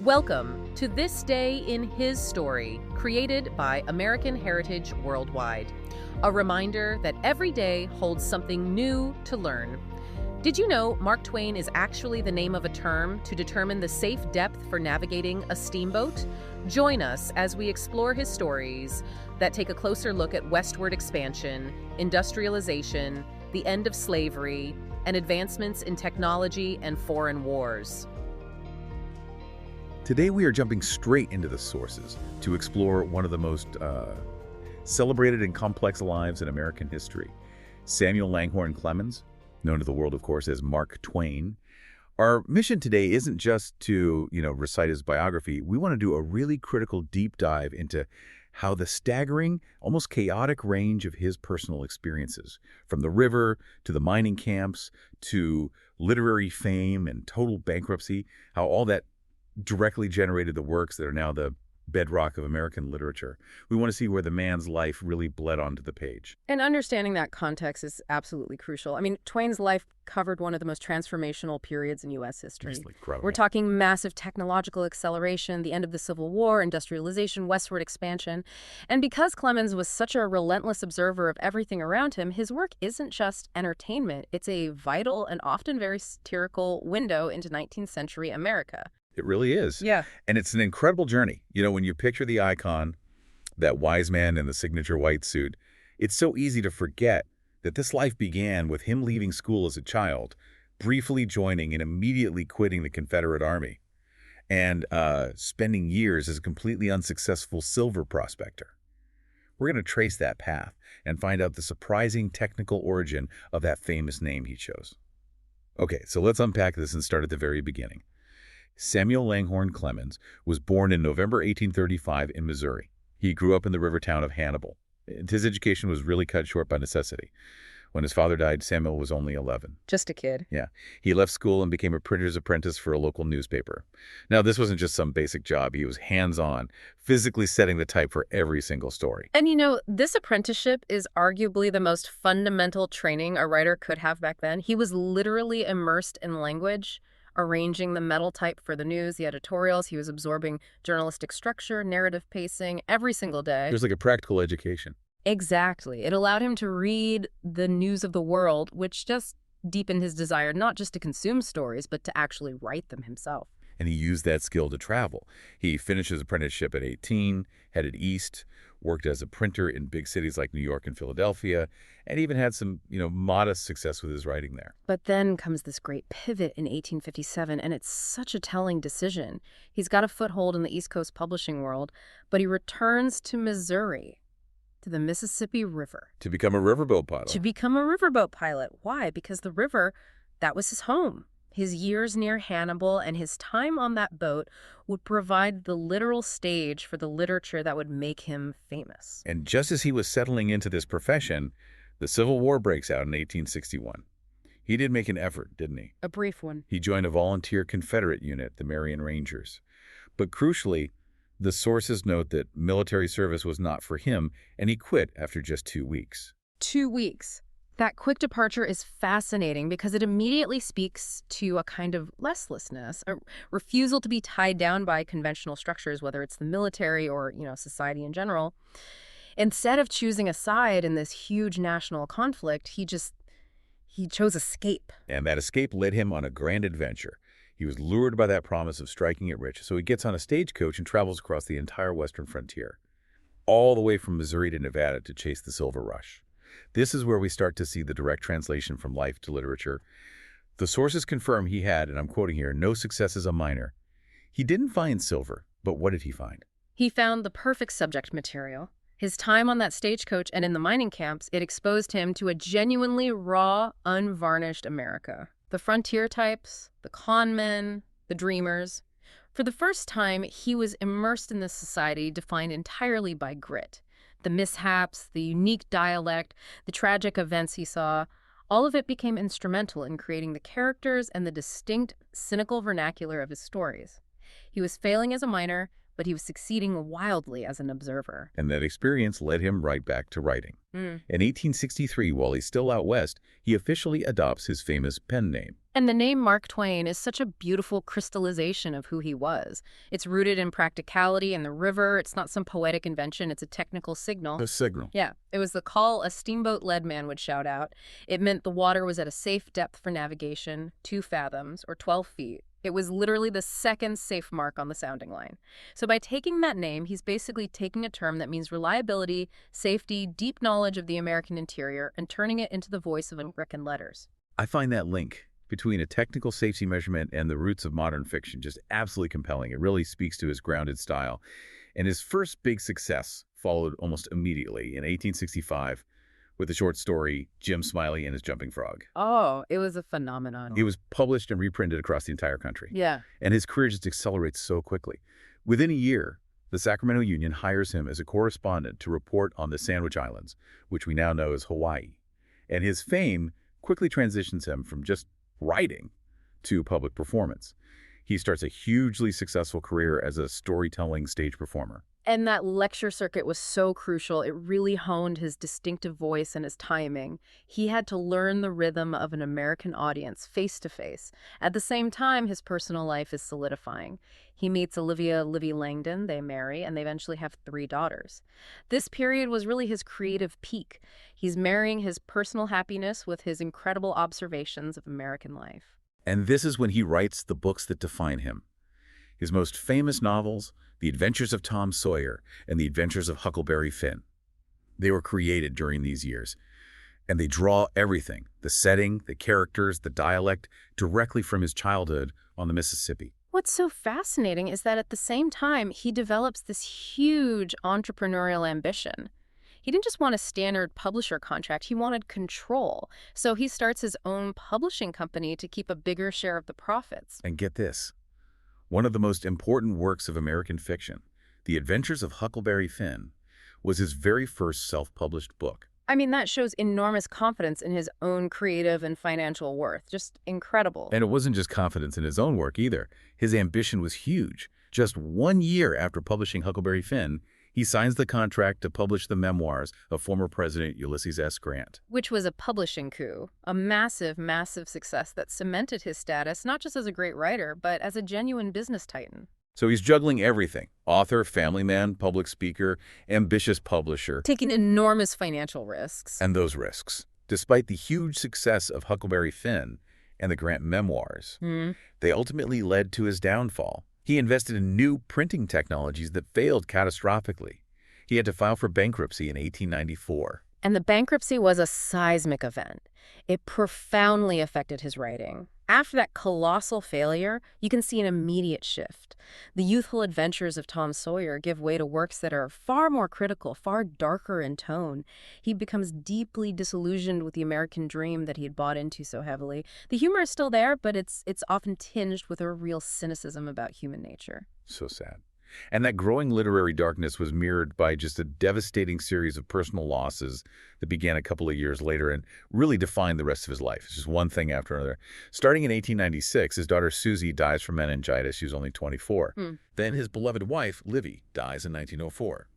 Welcome to This Day in His Story, created by American Heritage Worldwide. A reminder that every day holds something new to learn. Did you know Mark Twain is actually the name of a term to determine the safe depth for navigating a steamboat? Join us as we explore his stories that take a closer look at westward expansion, industrialization, the end of slavery, and advancements in technology and foreign wars. Today we are jumping straight into the sources to explore one of the most celebrated and complex lives in American history. Samuel Langhorne Clemens, known to the world, of course, as Mark Twain. Our mission today isn't just to, recite his biography. We want to do a really critical deep dive into how the staggering, almost chaotic range of his personal experiences, from the river to the mining camps to literary fame and total bankruptcy, how all that directly generated the works that are now the bedrock of American literature. We want to see where the man's life really bled onto the page. And understanding that context is absolutely crucial. I mean, Twain's life covered one of the most transformational periods in U.S. history. Just incredible. We're talking massive technological acceleration, the end of the Civil War, industrialization, westward expansion. And because Clemens was such a relentless observer of everything around him, his work isn't just entertainment. It's a vital and often very satirical window into 19th century America. It really is. Yeah. And it's an incredible journey. When you picture the icon, that wise man in the signature white suit, it's so easy to forget that this life began with him leaving school as a child, briefly joining and immediately quitting the Confederate Army, and spending years as a completely unsuccessful silver prospector. We're going to trace that path and find out the surprising technical origin of that famous name he chose. Okay, so let's unpack this and start at the very beginning. Samuel Langhorne Clemens was born in November 1835 in Missouri. He grew up in the river town of Hannibal. His education was really cut short by necessity. When his father died, Samuel was only 11. Just a kid. Yeah. He left school and became a printer's apprentice for a local newspaper. Now, this wasn't just some basic job. He was hands-on, physically setting the type for every single story. And this apprenticeship is arguably the most fundamental training a writer could have back then. He was literally immersed in language, arranging the metal type for the news, the editorials. He was absorbing journalistic structure, narrative pacing every single day. It was like a practical education. Exactly. It allowed him to read the news of the world, which just deepened his desire not just to consume stories, but to actually write them himself. And he used that skill to travel. He finished his apprenticeship at 18, headed east, worked as a printer in big cities like New York and Philadelphia, and even had some, modest success with his writing there. But then comes this great pivot in 1857, and it's such a telling decision. He's got a foothold in the East Coast publishing world, but he returns to Missouri, to the Mississippi River. To become a riverboat pilot. Why? Because the river, that was his home. His years near Hannibal and his time on that boat would provide the literal stage for the literature that would make him famous. And just as he was settling into this profession, the Civil War breaks out in 1861. He did make an effort, didn't he? A brief one. He joined a volunteer Confederate unit, the Marion Rangers. But crucially, the sources note that military service was not for him, and he quit after just 2 weeks. 2 weeks. That quick departure is fascinating because it immediately speaks to a kind of restlessness, a refusal to be tied down by conventional structures, whether it's the military or, society in general. Instead of choosing a side in this huge national conflict, he chose escape. And that escape led him on a grand adventure. He was lured by that promise of striking it rich, so he gets on a stagecoach and travels across the entire western frontier, all the way from Missouri to Nevada to chase the silver rush. This is where we start to see the direct translation from life to literature. The sources confirm he had, and I'm quoting here, no success as a miner. He didn't find silver, but what did he find? He found the perfect subject material. His time on that stagecoach and in the mining camps, it exposed him to a genuinely raw, unvarnished America. The frontier types, the con men, the dreamers. For the first time, he was immersed in this society defined entirely by grit. The mishaps, the unique dialect, the tragic events he saw, all of it became instrumental in creating the characters and the distinct, cynical vernacular of his stories. He was failing as a miner, but he was succeeding wildly as an observer. And that experience led him right back to writing. In 1863, while he's still out west, he officially adopts his famous pen name. And the name Mark Twain is such a beautiful crystallization of who he was. It's rooted in practicality and the river. It's not some poetic invention. It's a technical signal. A signal. Yeah, it was the call a steamboat-led man would shout out. It meant the water was at a safe depth for navigation, 2 fathoms, or 12 feet. It was literally the second safe mark on the sounding line. So by taking that name, he's basically taking a term that means reliability, safety, deep knowledge of the American interior, and turning it into the voice of American letters. I find that link between a technical safety measurement and the roots of modern fiction just absolutely compelling. It really speaks to his grounded style. And his first big success followed almost immediately in 1865 with the short story Jim Smiley and His Jumping Frog. Oh, it was a phenomenon. It was published and reprinted across the entire country. Yeah. And his career just accelerates so quickly. Within a year, the Sacramento Union hires him as a correspondent to report on the Sandwich Islands, which we now know as Hawaii. And his fame quickly transitions him from just writing to public performance. He starts a hugely successful career as a storytelling stage performer. And that lecture circuit was so crucial. It really honed his distinctive voice and his timing. He had to learn the rhythm of an American audience face to face. At the same time, his personal life is solidifying. He meets Olivia Langdon, they marry, and they eventually have 3 daughters. This period was really his creative peak. He's marrying his personal happiness with his incredible observations of American life. And this is when he writes the books that define him. His most famous novels, The Adventures of Tom Sawyer and The Adventures of Huckleberry Finn. They were created during these years, and they draw everything, the setting, the characters, the dialect, directly from his childhood on the Mississippi. What's so fascinating is that at the same time, he develops this huge entrepreneurial ambition. He didn't just want a standard publisher contract, he wanted control. So he starts his own publishing company to keep a bigger share of the profits. And get this. One of the most important works of American fiction, The Adventures of Huckleberry Finn, was his very first self-published book. I mean, that shows enormous confidence in his own creative and financial worth. Just incredible. And it wasn't just confidence in his own work either. His ambition was huge. Just 1 year after publishing Huckleberry Finn, he signs the contract to publish the memoirs of former President Ulysses S. Grant. Which was a publishing coup, a massive, massive success that cemented his status not just as a great writer, but as a genuine business titan. So he's juggling everything: author, family man, public speaker, ambitious publisher. Taking enormous financial risks. And those risks, despite the huge success of Huckleberry Finn and the Grant memoirs, they ultimately led to his downfall. He invested in new printing technologies that failed catastrophically. He had to file for bankruptcy in 1894. And the bankruptcy was a seismic event. It profoundly affected his writing. After that colossal failure, you can see an immediate shift. The youthful adventures of Tom Sawyer give way to works that are far more critical, far darker in tone. He becomes deeply disillusioned with the American dream that he had bought into so heavily. The humor is still there, but it's often tinged with a real cynicism about human nature. So sad. And that growing literary darkness was mirrored by just a devastating series of personal losses that began a couple of years later and really defined the rest of his life. It's just one thing after another. Starting in 1896, his daughter Susie dies from meningitis. She was only 24. Then his beloved wife, Livy, dies in 1904.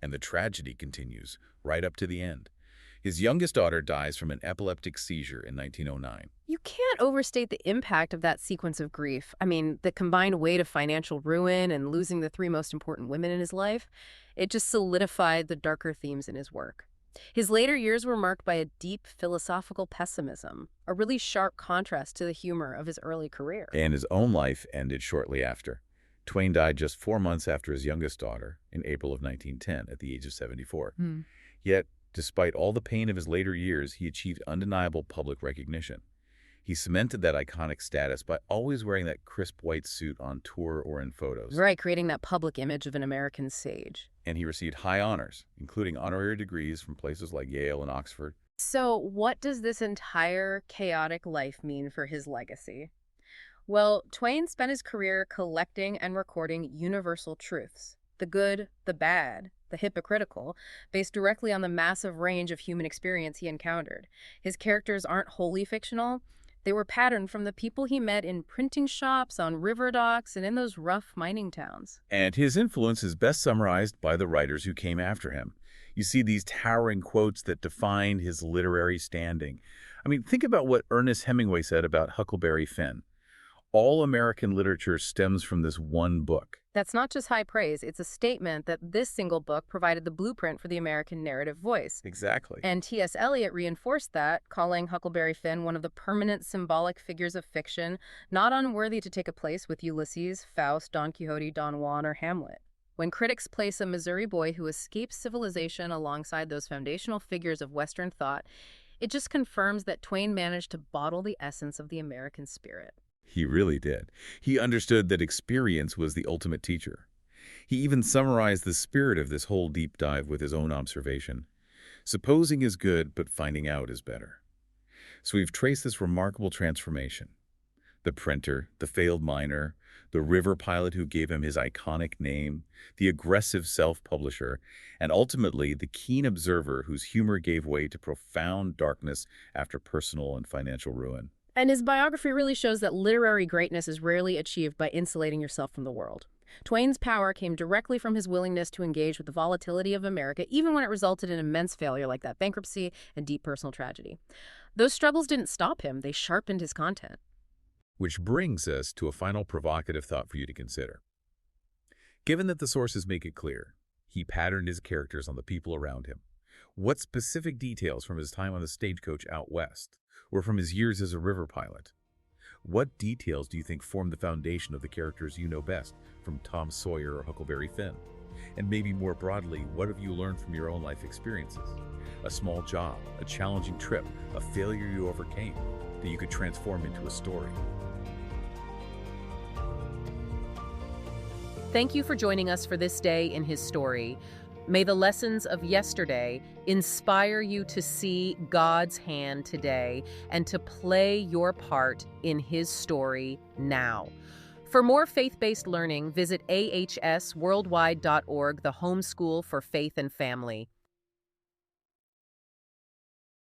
And the tragedy continues right up to the end. His youngest daughter dies from an epileptic seizure in 1909. You can't overstate the impact of that sequence of grief. I mean, the combined weight of financial ruin and losing the 3 most important women in his life, it just solidified the darker themes in his work. His later years were marked by a deep philosophical pessimism, a really sharp contrast to the humor of his early career. And his own life ended shortly after. Twain died just 4 months after his youngest daughter in April of 1910 at the age of 74. Yet, despite all the pain of his later years, he achieved undeniable public recognition. He cemented that iconic status by always wearing that crisp white suit on tour or in photos. Right, creating that public image of an American sage. And he received high honors, including honorary degrees from places like Yale and Oxford. So what does this entire chaotic life mean for his legacy? Well, Twain spent his career collecting and recording universal truths. The good, the bad, the hypocritical, based directly on the massive range of human experience he encountered. His characters aren't wholly fictional. They were patterned from the people he met in printing shops, on river docks, and in those rough mining towns. And his influence is best summarized by the writers who came after him. You see these towering quotes that defined his literary standing. I mean, think about what Ernest Hemingway said about Huckleberry Finn. All American literature stems from this one book. That's not just high praise, it's a statement that this single book provided the blueprint for the American narrative voice. Exactly. And T.S. Eliot reinforced that, calling Huckleberry Finn one of the permanent symbolic figures of fiction, not unworthy to take a place with Ulysses, Faust, Don Quixote, Don Juan, or Hamlet. When critics place a Missouri boy who escapes civilization alongside those foundational figures of Western thought, it just confirms that Twain managed to bottle the essence of the American spirit. He really did. He understood that experience was the ultimate teacher. He even summarized the spirit of this whole deep dive with his own observation. Supposing is good, but finding out is better. So we've traced this remarkable transformation. The printer, the failed miner, the river pilot who gave him his iconic name, the aggressive self-publisher, and ultimately the keen observer whose humor gave way to profound darkness after personal and financial ruin. And his biography really shows that literary greatness is rarely achieved by insulating yourself from the world. Twain's power came directly from his willingness to engage with the volatility of America, even when it resulted in immense failure like that bankruptcy and deep personal tragedy. Those struggles didn't stop him, they sharpened his content. Which brings us to a final provocative thought for you to consider. Given that the sources make it clear, he patterned his characters on the people around him, what specific details from his time on the stagecoach out west, or from his years as a river pilot, what details do you think form the foundation of the characters you know best, from Tom Sawyer or Huckleberry Finn? And maybe more broadly, what have you learned from your own life experiences? A small job, a challenging trip, a failure you overcame, that you could transform into a story. Thank you for joining us for this day in his story. May the lessons of yesterday inspire you to see God's hand today and to play your part in his story now. For more faith-based learning, visit ahsworldwide.org, the home school for faith and family.